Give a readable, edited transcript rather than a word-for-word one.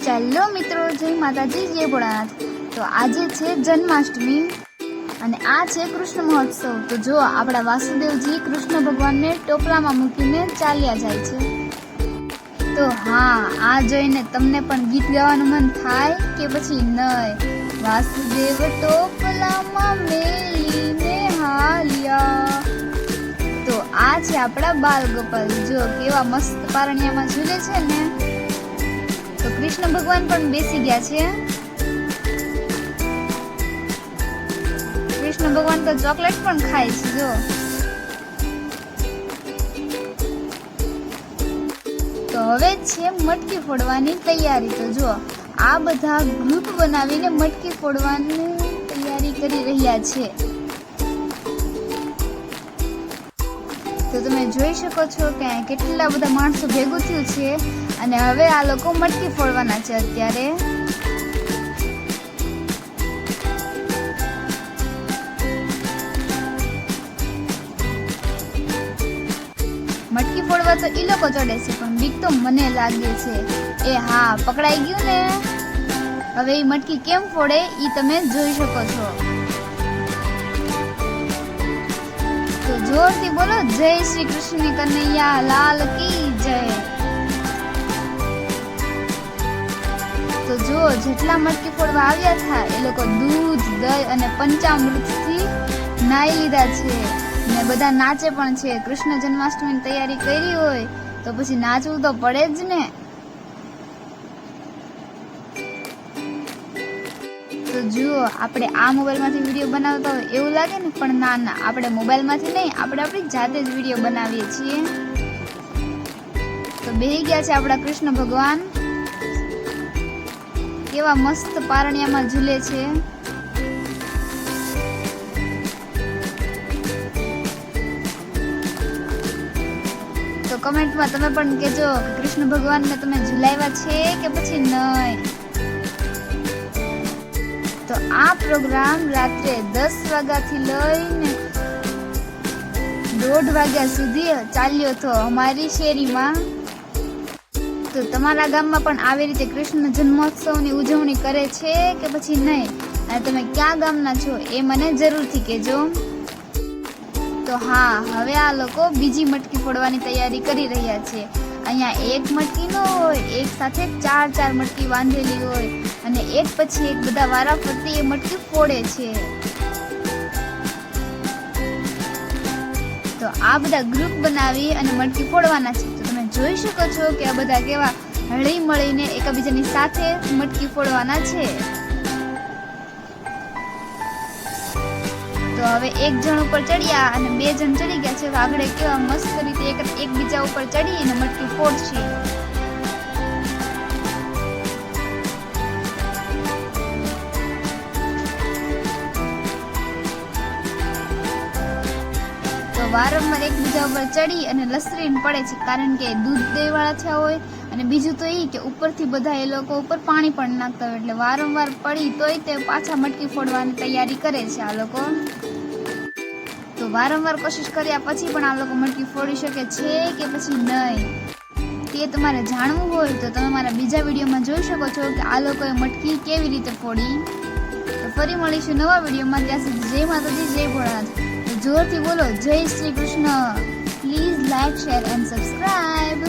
ચાલો મિત્રો, જય માતાજી, જય ભોળાનાથ। તો આજે છે જન્માષ્ટમી અને આ છે કૃષ્ણ મહોત્સવ। તો જો આપણા વાસુદેવજી કૃષ્ણ ભગવાનને ટોપલામાં મૂકીને ચાલ્યા જાય છે। તો હા, આ જોઈને તમને પણ ગીત ગાવાનું મન થાય કે પછી નહીં? વાસુદેવ ટોપલામાં મેલીને હાલ્યા। તો આ છે આપણા બાલ ગોપાલ, જો કેવા મસ્ત પારણિયામાં ઝૂલે છે ને। તો કૃષ્ણ ભગવાન પણ બેસી ગયા છે। કૃષ્ણ ભગવાન તો ચોકલેટ પણ ખાય છે। જો તો હવે છે મટકી ફોડવાની તૈયારી। તો જો આ બધા ગ્રુપ બનાવીને મટકી ફોડવાની તૈયારી કરી રહ્યા છે। તો તમે જોઈ શકો છો કે કેટલા બધા માણસો ભેગું થયું છે અને હવે આ લોકો મટકી ફોડવાના છે। અત્યારે મટકી ફોડવા તો ઈ લોકો ચડે છે, પણ બીક તો મને લાગે છે। એ હા, પકડાઈ ગયું ને। હવે એ મટકી કેમ ફોડે ઈ તમે જોઈ શકો છો। તો જોરથી બોલો, જય શ્રી કૃષ્ણ કનૈયા લાલ કી જય। તો જો જેટલા મટકી ફોડવા આવ્યા હતા એ લોકો દૂધ, દહીં અને પંચામૃતથી નાઈ લીધા છે ને બધા નાચે પણ છે। કૃષ્ણ જન્માષ્ટમીની તૈયારી કરી હોય તો પછી નાચવું તો પડે જ ને। તો જુઓ, આપણે આ મોબાઈલમાંથી વિડીયો બનાવતા હોય એવું લાગે ને, પણ ના, આપણે મોબાઈલમાંથી નહીં, આપણે આપણી જાતે જ વિડીયો બનાવીએ છીએ। તો બેહી ગયા છે આપણા કૃષ્ણ ભગવાન, કેવા મસ્ત પારણિયામાં ઝૂલે છે। તો કમેન્ટમાં તમે પણ કહેજો કે કૃષ્ણ ભગવાનને તમે ઝુલાવ્યા છે કે પછી નહીં। તો આ પ્રોગ્રામ રાત્રે 10 વાગ્યાથી લઈને 1:30 વાગ્યા સુધી ચાલ્યો હતો અમારી શેરીમાં। તો તમારા ગામમાં પણ આવી રીતે કૃષ્ણ જન્મોત્સવની ઉજવણી કરે છે કે પછી નહીં, અને તમે ક્યાં ગામના છો એ મને જરૂરથી કહેજો। તો હા, હવે આ લોકો બીજી મટકી ફોડવાની તૈયારી કરી રહ્યા છે। અહીંયા એક મટકી ન હોય, એક સાથે 4 મટકી બાંધેલી હોય અને એક પછી એક બધા વારાફરતી એ મટકી ફોડે છે। તો આ બધા ગ્રુપ બનાવી અને મટકી ફોડવાના છે। તો તમે જોઈ શકો છો કે આ બધા કેવા હળી મળીને એકબીજાની સાથે મટકી ફોડવાના છે। તો હવે એક જણ ઉપર ચડ્યા અને 2 જણ ચડી ગયા છે। આગળ કેવા મસ્ત રીતે એકબીજા ઉપર ચડીને મટકી ફોડશે। તો વારંવાર એકબીજા ઉપર ચડી અને લસરીને પડે છે, કારણ કે દૂધ દેવાળા થયા હોય, અને બીજું તો એ કે ઉપરથી બધા એ લોકો ઉપર પાણી પણ નાખતા હોય, એટલે વારંવાર પડી તોય તે પાછા મટકી ફોડવાની તૈયારી કરે છે આ લોકો। તો વારંવાર કોશિશ કર્યા પછી પણ આ લોકો મટકી ફોડી શકે છે કે પછી નહીં તે તમારે જાણવું હોય તો તમે મારા બીજા વિડીયોમાં જોઈ શકો છો કે આ લોકોએ મટકી કેવી રીતે ફોડી। તો ફરી મળીશું નવા વિડીયોમાં, ત્યાં સુધી જય માતાજી, જય ભોળાનાથ। તો જોરથી બોલો, જય Shri Krishna. Please like, share and subscribe.